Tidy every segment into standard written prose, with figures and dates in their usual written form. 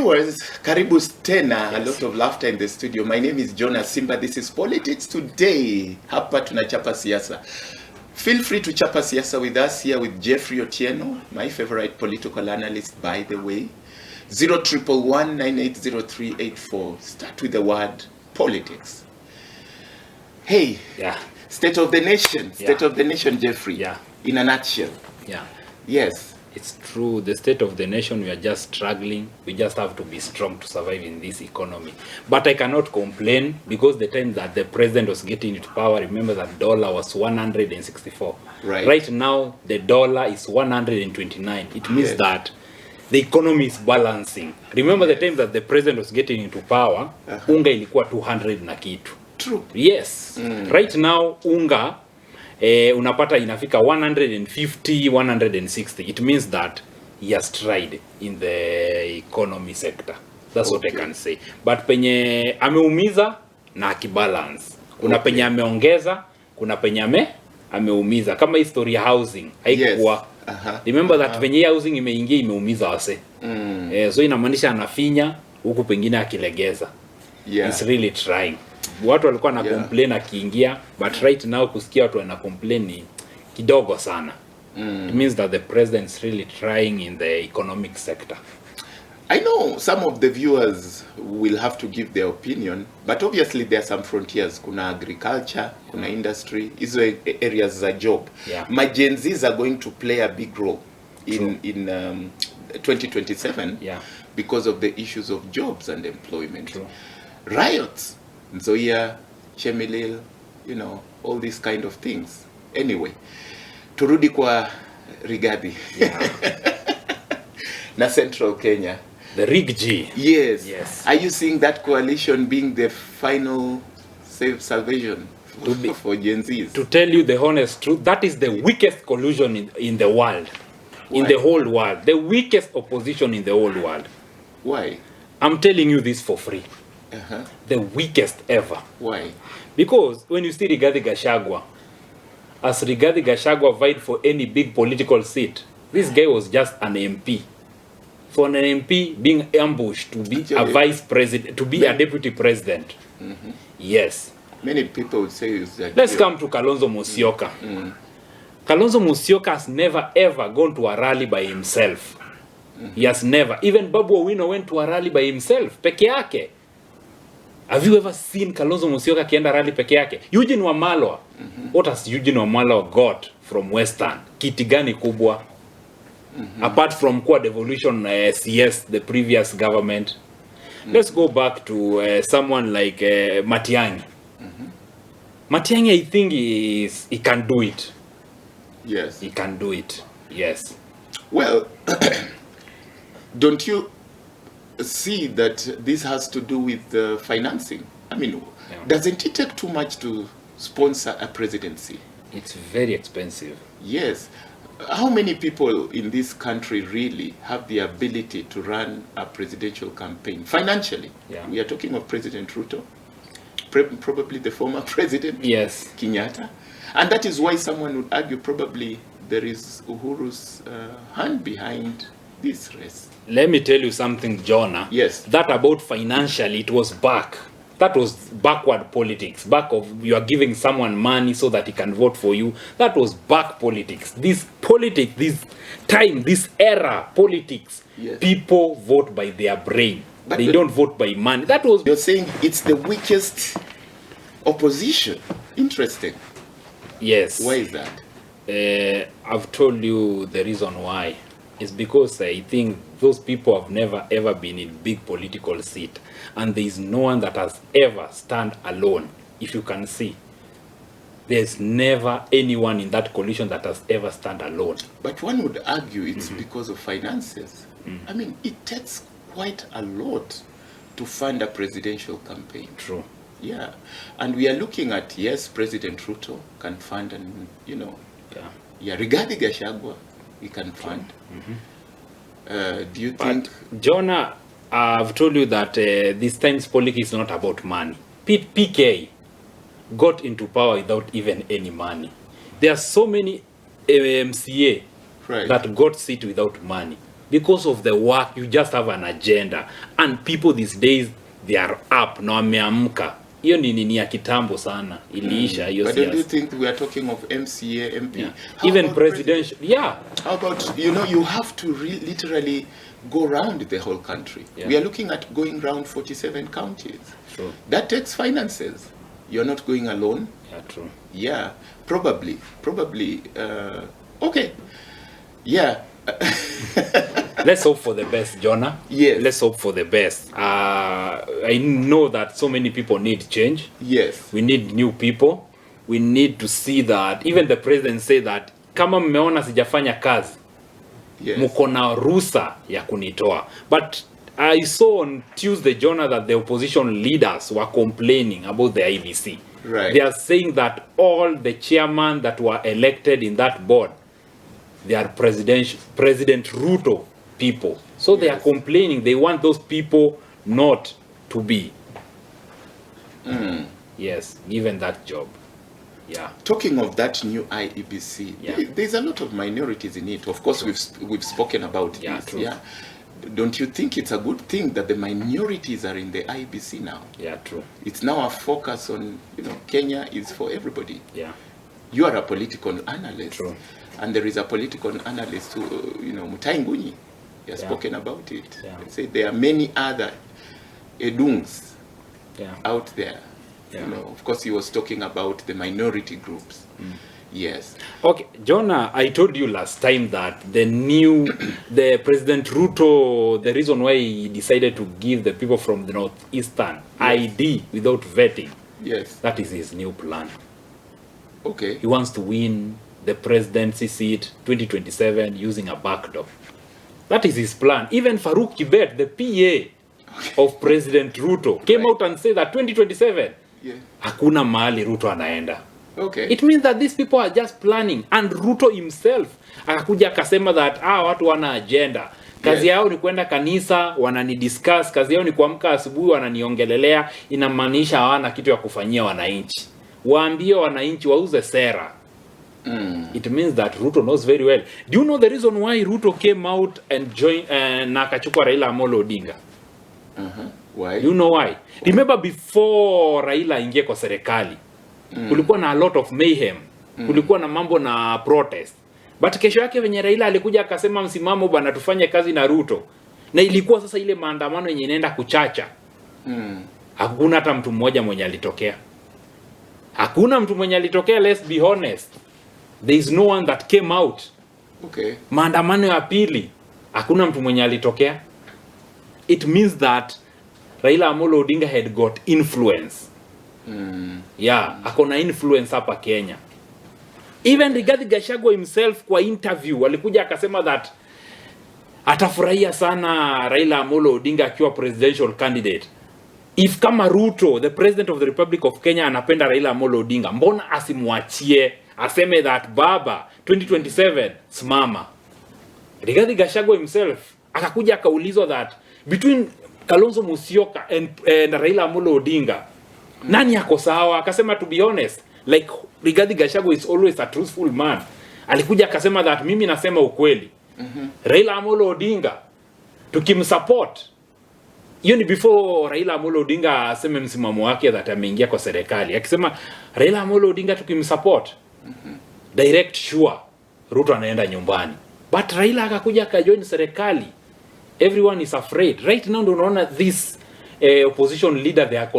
Viewers, karibu tena. A lot of laughter in the studio. My name is Jonas Simba. This is Politics Today. Hapa tunachapa siasa. Feel free to chapa siasa with us here with Jeffrey Otieno, my favorite political analyst, by the way. 0111980384. Start with the word politics. Hey, state of the nation. State of the nation, Jeffrey. In a nutshell. Yes. It's true, the state of the nation, we are just struggling. We just have to be strong to survive in this economy. But I cannot complain because the time that the president was getting into power, remember that dollar was 164. Right now, the dollar is 129. It means that the economy is balancing. Remember the time that the president was getting into power, unga ilikuwa 200 na kitu. True. Yes. Right now, unga unapata inafika 150, 160. It means that he has tried in the economy sector. That's what I can say. But penye ameumiza na akibalance. Kuna penye ameongeza, kuna penye ameumiza. Kama history ya housing haikuwa. Remember that penye housing imeingia imeumiza wase. So inamaanisha anafinya huku pengine akilegeza. It's really trying. Watu walikuwa na complain akiingia, but right now kusikia watu wana complain kidogo sana. It means that the president is really trying in the economic sector. I know some of the viewers will have to give their opinion, but obviously there are some frontiers. Kuna agriculture, kuna industry, hizo areas za job. My Gen Zs are going to play a big role in 2027 because of the issues of jobs and employment. Riots, Nzoia, Chemelil, you know, all these kind of things. Anyway, turudi kwa Rigathi. Na Central Kenya. The RIG. Yes. Are you seeing that coalition being the final salvation for Gen Zs? To tell you the honest truth, that is the weakest coalition in the world. In the whole world. The weakest opposition in the whole world. Why? I'm telling you this for free. The weakest ever. Why? Because when you see Rigathi Gachagua, as Rigathi Gachagua vied for any big political seat, this guy was just an MP. For an MP being ambushed to be a vice president, to be a deputy president. Yes. Many people would say it's that. Let's come to Kalonzo Musyoka. Kalonzo Musyoka has never ever gone to a rally by himself. He has never. Even Babu Owino went to a rally by himself. Peke yake. Have you ever seen Kalonzo Musyoka kienda rally peke yake? Eugene Wamalwa. What has Eugene Wamalwa got from Western? Kiti gani kubwa? Apart from quad devolution CS, the previous government. Let's go back to someone like Matiang'i. Matiang'i, I think he can do it. Yes. He can do it. Yes. Well, don't you see that this has to do with financing? I mean, doesn't it take too much to sponsor a presidency? It's very expensive. Yes. How many people in this country really have the ability to run a presidential campaign financially? We are talking of President Ruto, probably the former president, Kenyatta. And that is why someone would argue probably there is Uhuru's hand behind this race. Let me tell you something, Jonah. Yes. That about financially, it was back. That was backward politics. Back of you are giving someone money so that he can vote for you. That was back politics. This politics, this time, this era politics, people vote by their brain. But they don't vote by money. That was. You're saying it's the weakest opposition. Interesting. Yes. Why is that? I've told you the reason why. It's because I think those people have never ever been in big political seat, and there is no one that has ever stand alone. If you can see, there's never anyone in that coalition that has ever stand alone. But one would argue it's because of finances. I mean, it takes quite a lot to fund a presidential campaign. True. Yeah, and we are looking at President Ruto can fund, and Rigathi Gachagua, he can fund. Do you think, Jonah, I've told you that this time's politics is not about money. PK got into power without even any money. There are so many MCA that got seat without money. because of the work. You just have an agenda, and people these days, they are up na wameamka. Hiyo ni nini ya kitambo sana, iliisha hiyo. But don't you think we are talking of MCA, MP? Yeah. Even presidential, yeah. How about, you have to literally go around the whole country. Yeah. We are looking at going around 47 counties. True. That takes finances. You're not going alone. Yeah, true. Yeah, probably. Okay. Yeah. Let's hope for the best, Jonah. Yes. Let's hope for the best. I know that so many people need change. Yes. We need new people. We need to see that. Even the president said that, kama mmeona sijafanya kazi, yes, mko na ruhusa ya kunitoa. But I saw on Tuesday, Jonah, that the opposition leaders were complaining about the IBC. Right. They are saying that all the chairmen that were elected in that board, they are President Ruto people. So yes, they are complaining. They want those people not to be. Yes, given that job. Yeah. Talking of that new IEBC, yeah, there's a lot of minorities in it. Of course, we've spoken about yeah, this. True. Yeah. Don't you think it's a good thing that the minorities are in the IEBC now? Yeah, true. It's now a focus on, Kenya is for everybody. Yeah. You are a political analyst. True. And there is a political analyst who, Mutai Ngunyi, he has spoken about it. Yeah. He said there are many other edungs out there. Yeah. Of course, he was talking about the minority groups. Yes. Okay, Jonah, I told you last time that the President Ruto, the reason why he decided to give the people from the Northeastern ID without vetting, yes, that is his new plan. Okay. He wants to win the presidency seat 2027 using a backdoor. That is his plan. Even Farouk Kibet, the PA of President Ruto, came out and said that 2027, hakuna mahali Ruto anaenda. Okay. It means that these people are just planning, and Ruto himself akakuja akasema that watu wana agenda. Kazi yao ni kwenda kanisa, wananidiscuss, kazi yao ni kuamka asubuhi wananiongelelea, inamaanisha hawana kitu ya kufanyia wananchi. Waambie wananchi wauze sera. It means that Ruto knows very well. Do you know the reason why Ruto came out and joined na akachukua Raila Amolo Odinga? Why? You know why? Remember before Raila ingie kwa serikali, kulikuwa na a lot of mayhem. Kulikuwa na mambo na protest. But kesho yake venye Raila alikuja akasema msimamo bwana tufanye kazi na Ruto. Na ilikuwa sasa ile maandamano yenye inaenda kuchacha. Hakuna hata mtu mmoja mwenye alitokea. Hakuna mtu mwenye alitokea, let's be honest. There is no one that came out. Okay. Maandamano ya pili, hakuna mtu mwenye alitokea. It means that Raila Amolo Odinga had got influence. Yeah, akona influence hapa Kenya. Even Rigathi Gachagua himself kwa interview alikuja akasema that atafurahia sana Raila Amolo Odinga akiwa presidential candidate. If kama Ruto, the president of the Republic of Kenya, anapenda Raila Amolo Odinga, mbona asimwachie aseme that baba 2027 simama. Rigathi Gachagua himself akakuja akaulizwa that between Kalonzo Musyoka and Raila Amolo Odinga, nani yako sawa? Akasema to be honest, like Rigathi Gachagua is always a truthful man. Alikuja akasema that mimi nasema ukweli. Raila Amolo Odinga tukimsupport. Hiyo ni before Raila Amolo Odinga aseme msimamo wake that ameingia kwa serikali. Akisema Raila Amolo Odinga tukimsupport, direct sure Ruto anaenda nyumbani. But Raila akakuja akajoin serikali. Everyone is afraid. Right now ndio unaona this opposition leader, they are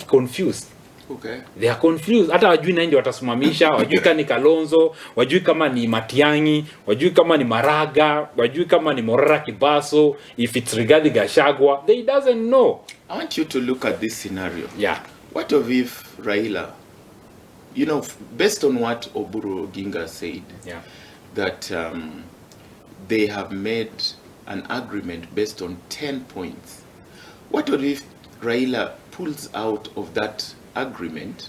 confused. Okay. They are confused. Hata wajui nani ndio watasimamisha, wajui kama ni Kalonzo, wajui kama ni Matiang'i, wajui kama ni Maraga, wajui kama ni Morara Kibaso, if it's Rigathi Gachagua, they doesn't know. I want you to look at this scenario. Yeah. What if Raila, based on what Oburu Oginga said, that they have made an agreement based on 10 points. What if Raila pulls out of that agreement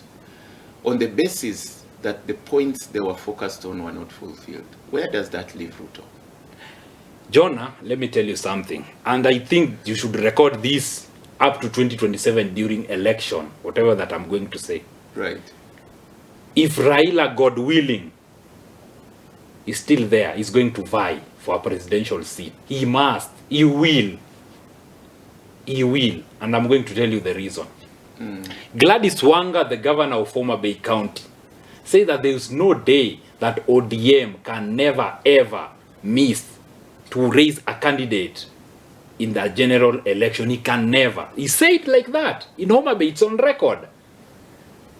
on the basis that the points they were focused on were not fulfilled? Where does that leave Ruto? Jonah, let me tell you something. And I think you should record this up to 2027 during election, whatever that I'm going to say. Right. If Raila, God willing, is still there, is going to vie for a presidential seat. He must. He will. He will. And I'm going to tell you the reason. Gladys Wanga, the governor of Homa Bay County, said that there is no day that ODM can never ever miss to raise a candidate in the general election. He can never. He said like that. In Homa Bay, it's on record.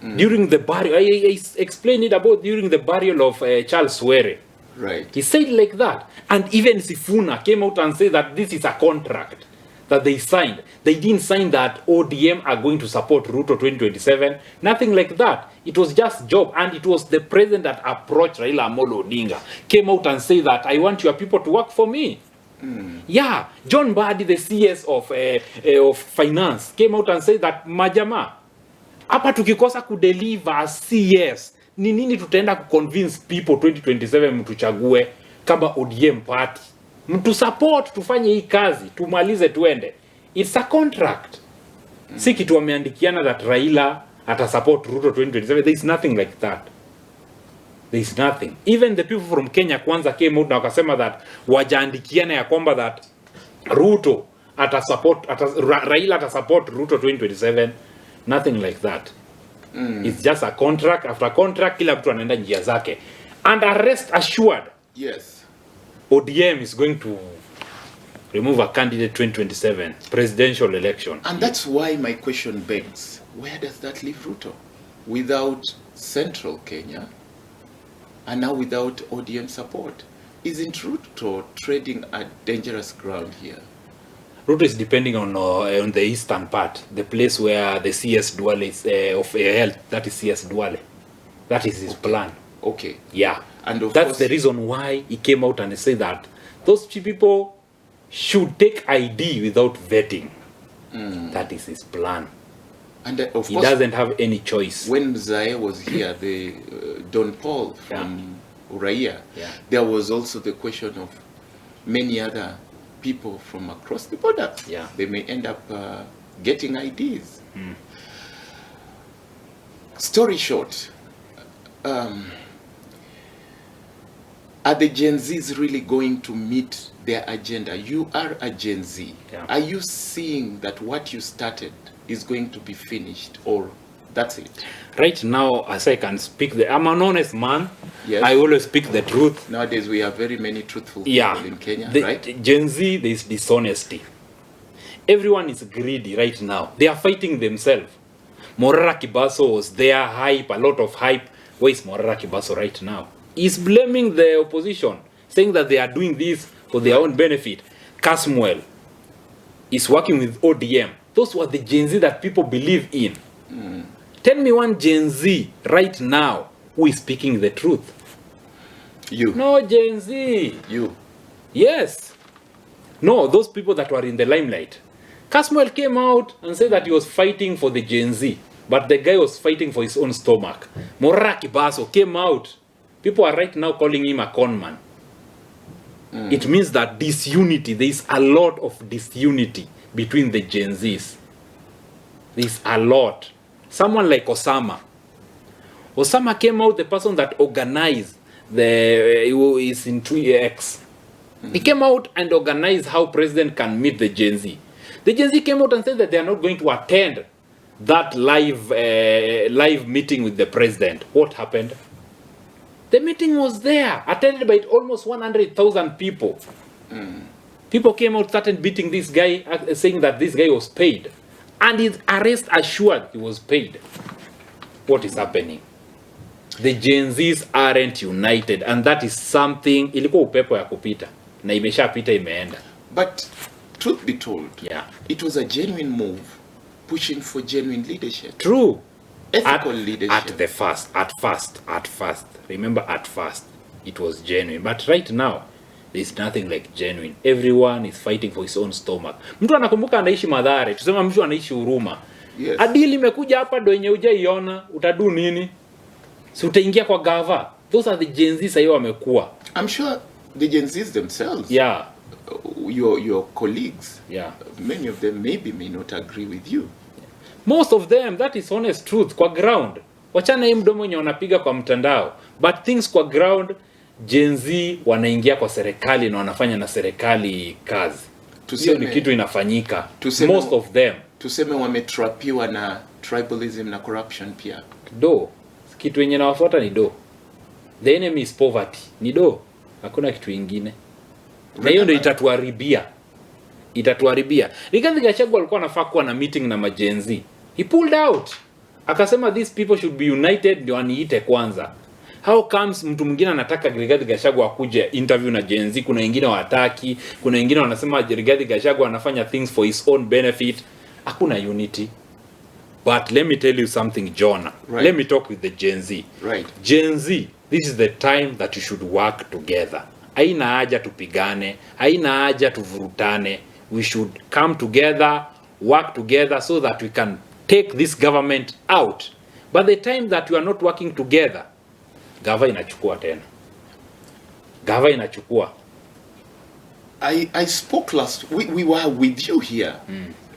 During the burial, I explained it about during the burial of Charles Were. Right. He said like that. And even Sifuna came out and said that this is a contract that they signed. They didn't sign that ODM are going to support Ruto 2027. Nothing like that. It was just job. And it was the president that approached Raila Amolo Odinga. Came out and said that I want your people to work for me. Yeah. John Badi, the CS of finance, came out and said that majama, hapa tukikosa kudeliver CS, ni nini tutaenda kuconvince people 2027 mtuchague kama ODM party. Mtu support tufanye hii kazi, tumalize tuende. It's a contract. Si kitu wameandikiana that Raila ata support Ruto 2027. There is nothing like that. There is nothing. Even the people from Kenya Kwanza came out na wakasema that wajaandikiana ya kwamba that Ruto ata support, Raila ata support Ruto 2027. Nothing like that. It's just a contract. After contract, kila mtu anaenda njia zake. And rest assured, yes, ODM is going to remove a candidate 2027 presidential election. And that's why my question begs, where does that leave Ruto? Without central Kenya, and now without ODM support. Isn't Ruto treading a dangerous ground here? Ruto is depending on the eastern part, the place where the CS Duale is of health. That is CS Duale. That is his plan. Okay. Yeah. And of that's course, the reason why he came out and said that those people should take ID without vetting. That is his plan. And of he course, doesn't have any choice. When Zaire was here, the Don Paul from Uraia, there was also the question of many other people from across the border. Yeah. They may end up getting IDs. Story short, are the Gen Zs really going to meet their agenda? You are a Gen Z. Yeah. Are you seeing that what you started is going to be finished, or that's it? Right now, as I can speak, I'm an honest man. Yes. I always speak the truth. Nowadays, we have very many truthful people in Kenya, right? Gen Z, there is dishonesty. Everyone is greedy right now. They are fighting themselves. Morara Kibaso was there, hype, a lot of hype. Where is Morara Kibaso right now? He's blaming the opposition, saying that they are doing this for their own benefit. Casmuel is working with ODM. Those were the Gen Z that people believe in. Tell me one Gen Z right now who is speaking the truth. You. No Gen Z. You. Yes. No, those people that were in the limelight. Casmuel came out and said that he was fighting for the Gen Z, but the guy was fighting for his own stomach. Morara Kibaso came out. People are right now calling him a con man. It means that disunity, there is a lot of disunity between the Gen Zs. There's a lot. Someone like Osama. Osama came out, the person that organized who is in 2X. He came out and organized how president can meet the Gen Z. The Gen Z came out and said that they are not going to attend that live meeting with the president. What happened? The meeting was there, attended by almost 100,000 people. People came out, started beating this guy, saying that this guy was paid. And his arrest assured he was paid. What is happening? The Gen Zs aren't united, and that is something ilikuwa upepo ya kupita na imeshapita imeenda. But truth be told, yeah, it was a genuine move pushing for genuine leadership. True. Ethical leadership. At first. Remember, at first, it was genuine. But right now, there's nothing like genuine. Everyone is fighting for his own stomach. Mtu anakumbuka anaishi Mathare, tuseme mtu anaishi Huruma. Yes. Adili imekuja hapa ndo yenye hujaiona, utadu nini? Si utaingia kwa gava. Those are the Gen Zs hiyo wamekuwa. I'm sure the Gen Zs themselves. Yeah. Your colleagues. Yeah. Many of them maybe may not agree with you. Most of them, that is honest truth kwa ground. Wachana hii mdomo wenye wanapiga kwa mtandao. But things kwa ground, Gen Z wanaingia kwa serikali na wanafanya na serikali kazi. Hiyo ni kitu inafanyika. Most of them. Tuseme wametrapiwa na tribalism na corruption pia. Do. Kitu yenye nawafuata ni do. The enemy is poverty. Ni do. Hakuna kitu kingine. Na hiyo ndio itatuharibia. Rigathi Gachagua alikuwa anafaa kuwa na meeting na majenzi. He pulled out. Akasema these people should be united ndio aniite kwanza. How comes mtu mwingine anataka Rigathi Gachagua akuje interview na Gen Z, kuna wengine hawataki, kuna wengine wanasema Rigathi Gachagua anafanya things for his own benefit. Hakuna unity. But let me tell you something, John. Right. Let me talk with the Gen Z. Right. Gen Z, this is the time that you should work together. Haina haja tupigane, haina haja tuvurutane. We should come together, work together so that we can take this government out. But the time that we are not working together, gava inachukua tena. Gava inachukua. I spoke we were with you here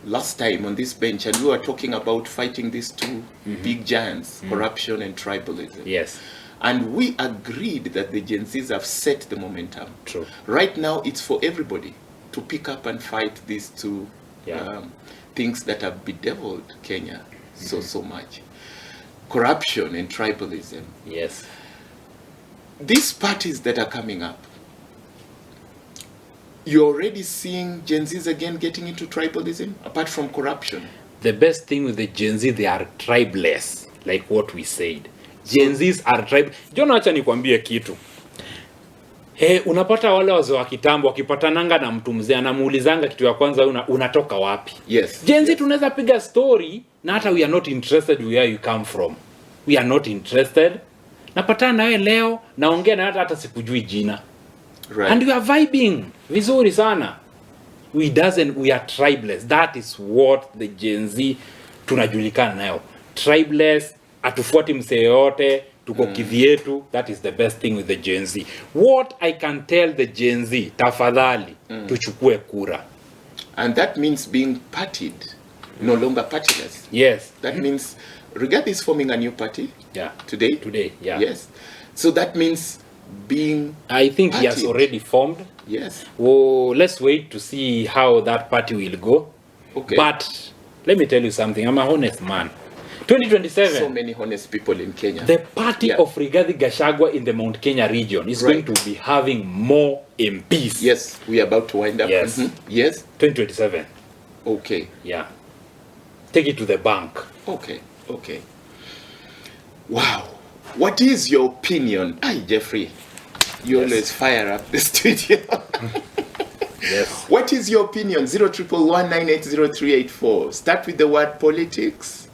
last time on this bench, and we were talking about fighting these two big giants, corruption and tribalism. Yes. And we agreed that the Gen Zs have set the momentum. True. Right now, it's for everybody to pick up and fight these two things that have bedeviled Kenya so much. Corruption and tribalism. Yes. These parties that are coming up, you're already seeing Gen Zs again getting into tribalism, apart from corruption. The best thing with the Gen Z, they are tribeless, like what we said. Gen Zs are tribe. John, acha nikwambie kitu. Unapata wale wazee wa kitambo wakipatananga na mtu mzee anamuulizanga kitu ya kwanza, unatoka wapi? Yes. Gen Z tunaweza piga story na hata we are not interested where you come from. We are not interested. Napatana na wewe leo, naongea na hata sikujui jina. Right. And we are vibing vizuri sana. We are tribeless. That is what the Gen Z tunajulikana nayo. Tribeless, atufuati msee yote, tuko kivyetu. That is the best thing with the Gen Z. What I can tell the Gen Z, tafadhali, tuchukue kura. And that means being partied, no longer partyless. Yes. That means Rigathi is forming a new party. Yeah. Today, yeah. Yes. So that means being I think partied. He has already formed. Yes. Oh, let's wait to see how that party will go. Okay. But let me tell you something. I'm a honest man. 2027. So many honest people in Kenya. The party of Rigathi Gachagua in the Mount Kenya region is going to be having more MPs. Yes, we are about to wind up. Yes. Yes. 2027. Okay. Yeah. Take it to the bank. Okay. Okay. Wow. What is your opinion? Hi, Jeffrey. You always fire up the studio. Yes. What is your opinion? 0111980384. Start with the word politics.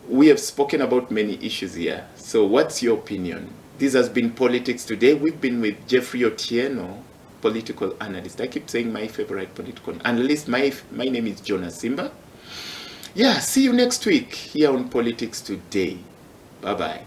We have spoken about many issues here. So what's your opinion? This has been Politics Today. We've been with Jeffrey Otieno, political analyst. I keep saying my favorite political analyst. My name is Jonas Simba. Yeah, see you next week here on Politics Today. Bye-bye.